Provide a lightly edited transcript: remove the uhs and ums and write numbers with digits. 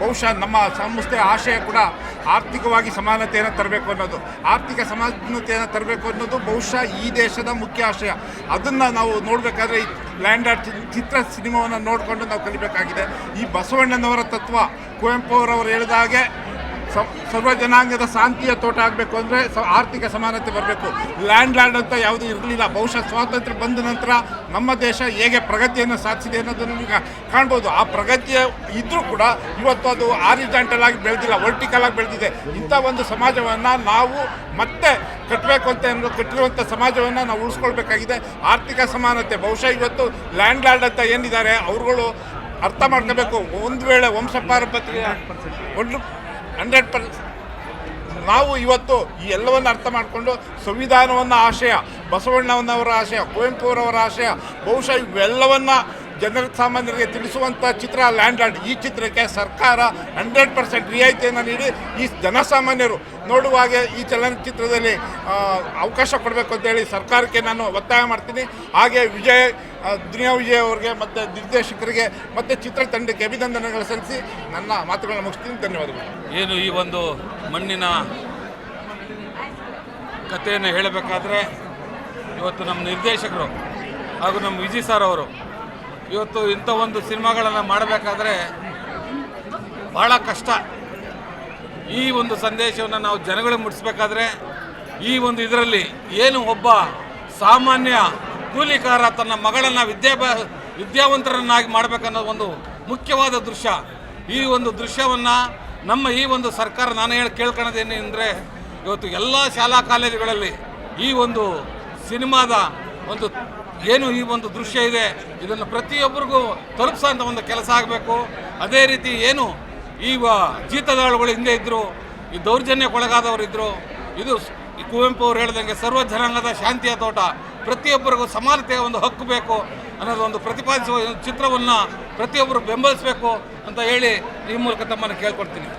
ಬಹುಶಃ ನಮ್ಮ ಸಂಸ್ಥೆ ಆಶಯ ಕೂಡ ಆರ್ಥಿಕವಾಗಿ ಸಮಾನತೆಯನ್ನು ತರಬೇಕು ಅನ್ನೋದು, ಆರ್ಥಿಕ ಸಮಾನತೆಯನ್ನು ತರಬೇಕು ಅನ್ನೋದು ಬಹುಶಃ ಈ ದೇಶದ ಮುಖ್ಯ ಆಶಯ. ಅದನ್ನು ನಾವು ನೋಡಬೇಕಾದ್ರೆ ಈ ಲ್ಯಾಂಡ್ ಆರ್ಟ್ ಚಿತ್ರ ಸಿನಿಮಾವನ್ನು ನೋಡಿಕೊಂಡು ನಾವು ಕಲಿಬೇಕಾಗಿದೆ. ಈ ಬಸವಣ್ಣನವರ ತತ್ವ, ಕುವೆಂಪು ಅವರವರು ಹೇಳಿದ ಹಾಗೆ ಸರ್ವ ಜನಾಂಗದ ಶಾಂತಿಯ ತೋಟ ಆಗಬೇಕು ಅಂದರೆ ಆರ್ಥಿಕ ಸಮಾನತೆ ಬರಬೇಕು. ಲ್ಯಾಂಡ್ ಅಂತ ಯಾವುದೂ ಇರಲಿಲ್ಲ. ಬಹುಶಃ ಸ್ವಾತಂತ್ರ್ಯ ಬಂದ ನಂತರ ನಮ್ಮ ದೇಶ ಹೇಗೆ ಪ್ರಗತಿಯನ್ನು ಸಾಧಿಸಿದೆ ಅನ್ನೋದನ್ನು ಈಗ ಕಾಣ್ಬೋದು. ಆ ಪ್ರಗತಿಯ ಇದ್ದರೂ ಕೂಡ ಇವತ್ತು ಅದು ಹಾರಿಜಾಂಟಲ್ ಆಗಿ ಬೆಳೆದಿಲ್ಲ, ವರ್ಟಿಕಲ್ ಆಗಿ ಬೆಳೆದಿದೆ. ಇಂಥ ಒಂದು ಸಮಾಜವನ್ನು ನಾವು ಮತ್ತೆ ಕಟ್ಟಬೇಕು ಅಂತ ಕಟ್ಟಿರುವಂಥ ಸಮಾಜವನ್ನು ನಾವು ಉಳಿಸ್ಕೊಳ್ಬೇಕಾಗಿದೆ. ಆರ್ಥಿಕ ಸಮಾನತೆ ಬಹುಶಃ ಇವತ್ತು ಲ್ಯಾಂಡ್ ಅಂತ ಏನಿದ್ದಾರೆ ಅವ್ರುಗಳು ಅರ್ಥ ಮಾಡ್ಕೋಬೇಕು. ಒಂದು ವೇಳೆ ವಂಶ ಪಾರಂಪರ್ಯ 100% ನಾವು ಇವತ್ತು ಈ ಎಲ್ಲವನ್ನು ಅರ್ಥ ಮಾಡಿಕೊಂಡು ಸಂವಿಧಾನವನ್ನು ಆಶಯ, ಬಸವಣ್ಣನವರ ಆಶಯ, ಕುವೆಂಪು ಅವರವರ ಆಶಯ, ಬಹುಶಃ ಇವೆಲ್ಲವನ್ನು ಸಾಮಾನ್ಯರಿಗೆ ತಿಳಿಸುವಂಥ ಚಿತ್ರ ಲ್ಯಾಂಡ್ ಲಾರ್ಡ್. ಈ ಚಿತ್ರಕ್ಕೆ ಸರ್ಕಾರ 100% ರಿಯಾಯಿತಿಯನ್ನು ನೀಡಿ ಈ ಜನಸಾಮಾನ್ಯರು ನೋಡುವಾಗೆ ಈ ಚಲನಚಿತ್ರದಲ್ಲಿ ಅವಕಾಶ ಕೊಡಬೇಕು ಅಂತೇಳಿ ಸರ್ಕಾರಕ್ಕೆ ನಾನು ಒತ್ತಾಯ ಮಾಡ್ತೀನಿ. ಹಾಗೆ ದುನಿಯಾ ವಿಜಯ್ ಅವರಿಗೆ ಮತ್ತು ನಿರ್ದೇಶಕರಿಗೆ ಮತ್ತು ಚಿತ್ರತಂಡಕ್ಕೆ ಅಭಿನಂದನೆಗಳು ಸಲ್ಲಿಸಿ ನನ್ನ ಮಾತುಗಳನ್ನ ಮುಗಿಸ್ತೀನಿ. ಧನ್ಯವಾದಗಳು. ಏನು ಈ ಒಂದು ಮಣ್ಣಿನ ಕಥೆಯನ್ನು ಹೇಳಬೇಕಾದ್ರೆ ಇವತ್ತು ನಮ್ಮ ನಿರ್ದೇಶಕರು ಹಾಗೂ ನಮ್ಮ ವಿಜಯ್ ಸರ್ ಅವರು ಇವತ್ತು ಇಂಥ ಒಂದು ಸಿನಿಮಾಗಳನ್ನು ಮಾಡಬೇಕಾದ್ರೆ ಭಾಳ ಕಷ್ಟ. ಈ ಒಂದು ಸಂದೇಶವನ್ನು ನಾವು ಜನಗಳಿಗೆ ಮುಟ್ಟಿಸ್ಬೇಕಾದ್ರೆ ಈ ಒಂದು ಇದರಲ್ಲಿ ಏನು ಒಬ್ಬ ಸಾಮಾನ್ಯ ಕೂಲಿಕಾರ ತನ್ನ ಮಗಳನ್ನು ವಿದ್ಯಾವಂತರನ್ನಾಗಿ ಮಾಡಬೇಕನ್ನೋ ಒಂದು ಮುಖ್ಯವಾದ ದೃಶ್ಯ. ಈ ಒಂದು ದೃಶ್ಯವನ್ನು ನಮ್ಮ ಈ ಒಂದು ಸರ್ಕಾರ ನಾನು ಕೇಳ್ಕೊಳ್ಳೋದೇನು ಅಂದರೆ ಇವತ್ತು ಎಲ್ಲ ಶಾಲಾ ಕಾಲೇಜುಗಳಲ್ಲಿ ಈ ಒಂದು ಸಿನಿಮಾದ ಒಂದು ಏನು ಈ ಒಂದು ದೃಶ್ಯ ಇದೆ ಇದನ್ನು ಪ್ರತಿಯೊಬ್ಬರಿಗೂ ತಲುಪಿಸೋಂಥ ಒಂದು ಕೆಲಸ ಆಗಬೇಕು. ಅದೇ ರೀತಿ ಏನು ಈ ಜೀತದಾಳುಗಳು ಹಿಂದೆ ಇದ್ದರು, ಈ ದೌರ್ಜನ್ಯಕ್ಕೊಳಗಾದವರು ಇದ್ದರು, ಇದು ಕುವೆಂಪು ಅವರು ಹೇಳ್ದಂಗೆ ಸರ್ವ ಜನಾಂಗದ ಶಾಂತಿಯ ತೋಟ, ಪ್ರತಿಯೊಬ್ಬರಿಗೂ ಸಮಾನತೆಯ ಒಂದು ಹಕ್ಕು ಬೇಕು ಅನ್ನೋದು ಒಂದು ಪ್ರತಿಪಾದಿಸುವ ಚಿತ್ರವನ್ನು ಪ್ರತಿಯೊಬ್ಬರು ಬೆಂಬಲಿಸಬೇಕು ಅಂತ ಹೇಳಿ ಈ ಮೂಲಕ ತಮ್ಮನ್ನು ಕೇಳ್ಕೊಡ್ತೀನಿ.